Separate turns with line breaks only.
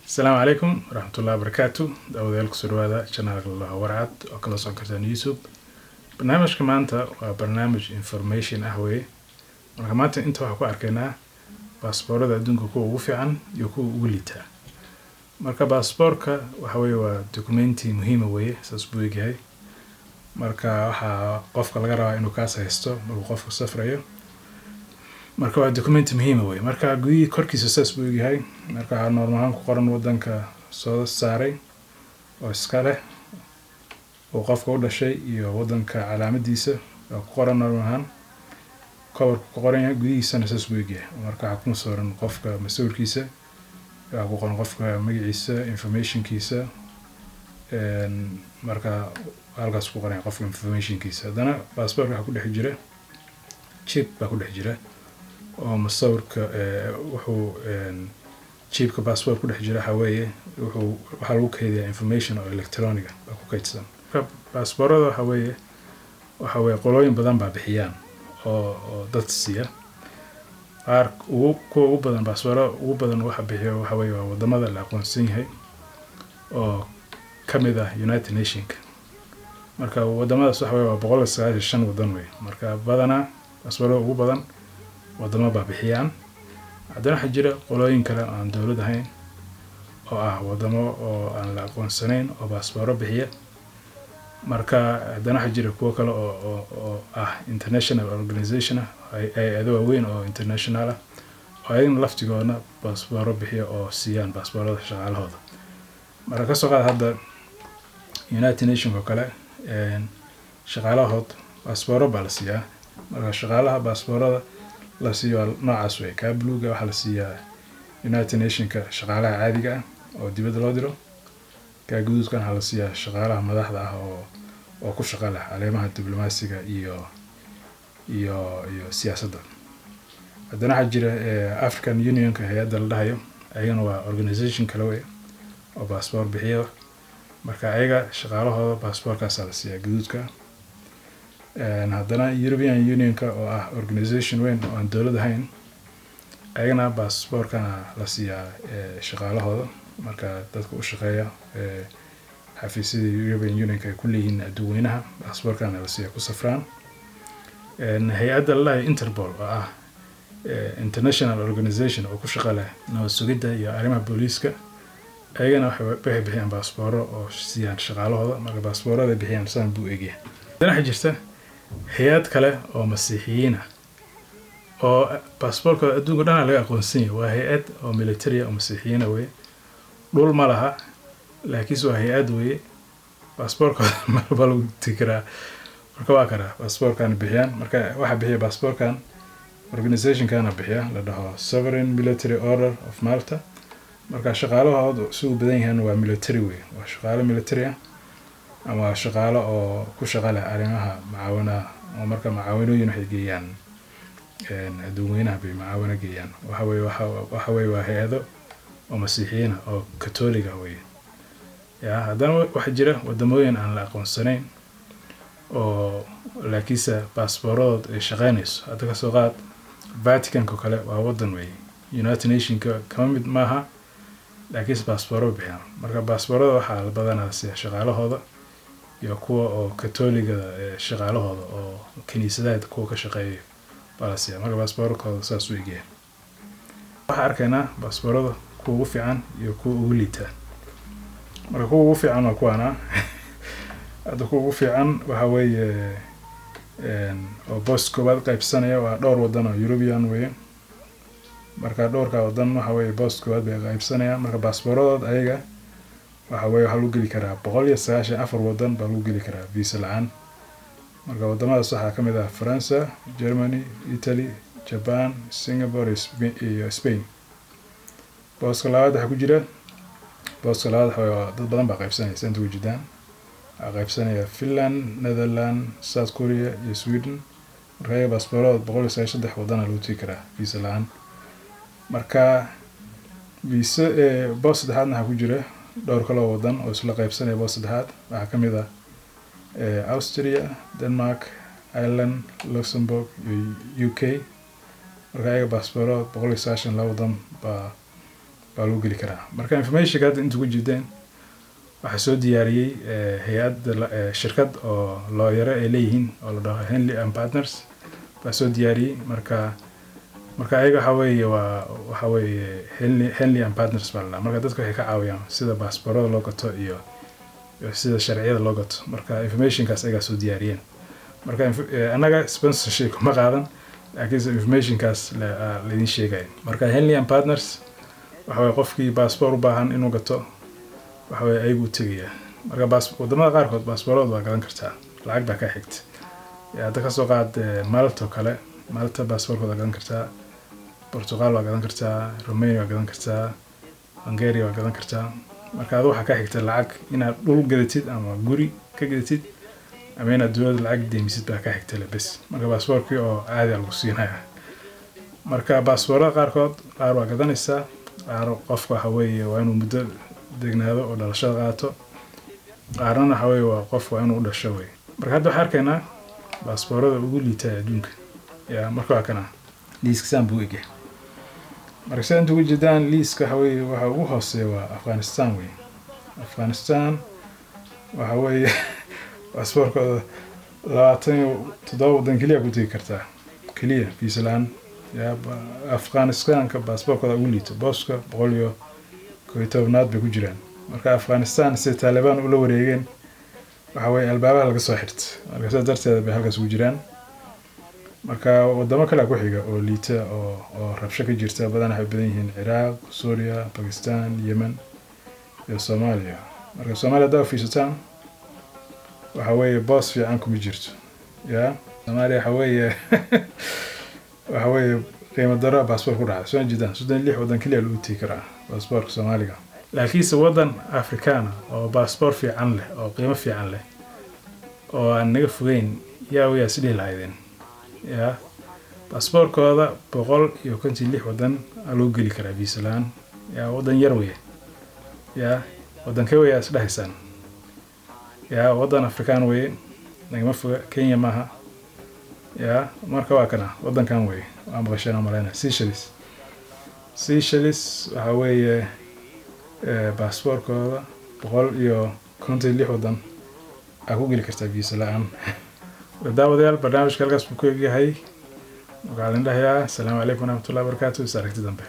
السلام عليكم ورحمة الله وبركاته. داوديالك سروادا شنال الله ورعد وكلا سوكرتان يوتيوب. برنامج كمانتا وبرنامج information أهوي. وكمانتا انتو حكو أركينا باسبورة دا دونك كو وفعان يكو وليتا. مركا باسبوركا وحوي ودوكومنتي مهمة وي ساسبوي جاي. مركا وحا قفك لغرا إنو كاسا هستو مركو قفك سفريو. marka waa document muhiim ah marka guyi korkiisa saas buu yahay marka normal ku qoran wadanka soo saaray oo iska leh oo qofka u dhashay iyo wadanka calaamadiisa oo ku qoran normal cover ku qoran yahay guyihiisa saas buu yahay marka ku sooran qofka mas'uulkiisa ku qoran qofka magaciisa informationkiisa marka halkaas ku qoran qofka informationkiisa hadana passport waxa ku dhex jira chip baa ku dhex jira oo masawirka wuxuu chipka passport ku dhex jira haweeye waxa lagu kaydiyaa information oo electronic ah ku kaydsan passportada waxa weeye qolooyin badan baa bixiyaan oo dad siiya ugu badan passport ugu badan waxa bixiyo waxa weeye wadamada la aqoonsan yahay oo kamid ah United Nations marka wadamadaas waxa weeye 195 wadan weeye marka badana passport ugu badan wadamo baa bixiyaan hadana waxa jira qolooyin kale aan dawlad ahayn oo ah wadamo oo aan la aqoonsanayn oo passport bixiya marka hadana waxa jira kuwa kale oo ah international organization ay adoo weyn oo international ah oo ay laftigoona passport bixiya oo siiyaan passportada shaqaalahooda marka ka soo qaad hadda United Nations oo kale shaqaalahood passport baa la siiyaa marka shaqaalaha passportada la siiyo noocaas way ka bluega waxa la siiyaa United Nations-ka shaqaalaha caadiga ah oo dibadda loo diro ka guudkan waxa la siiyaa shaqaalaha madaxda ah oo ku shaqaalaha caleemaha diblomaasiga iyo siyaasadda hadana waxa jira African Union-ka hay'adda la dhahayo ayagana waa organization kale way oo passport bixiyo marka ayaga shaqaalahooda passportkaas la siiyaa guudka hadana European Union-ka oo ah organization weyn oo aan dawlad ahayn ayagana passportkana la siiyaa shaqaalahooda marka dadka u shaqeeya xafiisyada European Union-ka ku leeyihiin adduunweynaha passportkana la siiyaa ku safraan hay'adda la Interpol oo ah international organization oo ku shaqeeya nabad sugidda iyo arrimaha booliiska ayagana waxay bixiyaan passport oo siiyaan shaqaalahooda marka passportada bixiyaan saan buu eegyahay waxa jirta hay'ad kale oo masiixiyiin ah oo passportka adduunka dhan laga aqoonsan yahay waa hay'ad oo military oo masiixiyiin ah way dhul ma laha laakiin waa hay'ad way passportka marba lagu tikiraa marka waa kara passportkan bixiyaan marka waxa bixiya passportkan organization kana bixiya la dhaho Sovereign Military Order of Malta marka shaqaalahooda soo badan yahay waa military way waa shaqaale military ah ama shaqaale oo ku shaqeeya arrimaha macaawinaha oo marka macaawinooyin waxay geeyaan adduunweynaha bay macaawina geeyaan waxa weeye waa hay'ado oo masiixiyiin oo katoliga way hadana waxa jira wadamooyin aan la aqoonsanayn oo laakiinse passportooda ay shaqeynayso hadda ka soo qaad Vatican-ka kale waa wadan way United Nations-ka kama mid maaha laakiin passport bixiyaan marka passportada waxa la badanaa si shaqaalahooda iyo kuwa oo katoliga shaqaalahooda oo kaniisadaha kuwa ka shaqeeya balasiya marka passportkooda saas u eegay waxa arkaynaa passportada kuwa ugu fiican iyo kuwa ugu liita marka kuwa ugu fiican waa kuwana hadda kuwa ugu fiican waxa weeye oo post koobaad qaybsanaya waa dhowr wadan oo European way marka dhowrka wadan waxa weeye post koobaad bay qaybsanaya marka passportooda ayaga waxa weeye waxa lagu geli karaa 194 wadan baa lagu geli karaa visa la'aan marka wadamadaas waxa kamid ah France, Germany, Italy, Japan, Singapore iyo Spain booska labaad waxa ku jira booska labaad waxa dad badan baa qaybsanaya inta ugu jiraan qaybsanaya Finland, Netherlands, South Korea iyo Sweden marka passportooda 193 wadan lagu tii karaa visa la'aan marka visa boos saddexaad waxa ku jira dhowr kale wadan oo isla qaybsanaya boos saddexaad waxa kamid ah Austria, Denmark, Ireland, Luxembourg iyo UK marka ay passport 192 wadan baa lagu geli karaa. Marka information hadda inta ku jirteen waxaa soo diyaariyey hay'ad shirkad oo lawyer ay leeyihiin oo la dhaho Henley and Partners baa soo diyaariyey. marka ayaga waxa weeye Henley and Partners baa la marka dadka waxay ka caawiyaan sida baasaboorada loo gato iyo sida sharciyada loo gato. Marka informationkaas ayaga soo diyaariyeen. Marka anaga sponsorship ma qaadan laakiin informationkaas la idin sheegay. Marka Henley and Partners waxa weeye qofkii baasaboor u baahan inuu gato waxa weeye ayagu u tagaya. Marka wadamada qaarkood baasaboorada waa gadan kartaa, lacag baa ka xigta. Hadda ka soo qaad Malta oo kale, Malta baasaboorkooda gadan kartaa, Portugal waa gadan kartaa, Romania waa gadan kartaa, Hungary waa gadan kartaa. Marka waxa ka xigta lacag inaad dhul gadatid ama guri ka gadatid ama inaad dowladda lacag deemisid baa ka xigta bas. Marka baasaboorkii oo caadi lagu siinaya. Marka baasaboorada qaarkood qaar waa gadanaysaa, qaar qofka waxa weeye waa inuu muddo degnaado oo dhalashada qaato, qaarna waxa weeye waa qof waa inuu dhasho weey. Marka hadda waxaan arkaynaa baasaboorada ugu liita adduunka. Marka waa kana liiska saan buu eegay. Marka saan ugu jeedaan liiska waxa weeye waxa ugu hooseeya waa Afghanistan weey. Afghanistan waxa weeye baasaboorkooda 27 wadan kaliya ku tagi kartaa kaliya visa laan. Afghanistan ka baasaboorkooda ugu liito booska 112 bay ku jiraan. Marka Afghanistan si Taliban u la wareegeen waxa weeye albaabaha laga soo xirtay. Marka sidaas darteed bay halkaas ugu jiraan. Marka wadamo kale ku xiga oo liita oo rabsho ka jirta badan waxay badan yihiin Iraq, Suuriya, Pakistan, Yemen iyo Soomaaliya. Marka Soomaaliya daaw fiisataan waxa weeye boos fiican kuma jirto. Soomaaliya waxa weeye qiimo daro baasaboor ku dhacay. Soo jeedaan 36 wadan kaliya lagu tagi karaa baasaboorka Soomaaliga. Laakiinse wadan Afrikaan oo baasaboor fiican leh oo qiimo fiican leh oo aan naga fogeyn yaa sidii lahaydeen. Baasaboorkooda 156 wadan loo geli karaa visa laan. Wadan yar weeye. Wadan ka weeye isdhaxaysan. Wadan Afrikaan weeye. Nagama foga Kenya maaha. Marka waa kana wadankan weeye. Waa maqashana malayna Seychelles waxa weeye baasaboorkooda 156 wadan ku geli kartaa visa laan. Daawadayaal barnaamijka halkaas buu ku eegyahay. Waxaan idin dhahayaa Assalaamu calaykum warahmatullahi wabarakatuh. Saarigti dambe.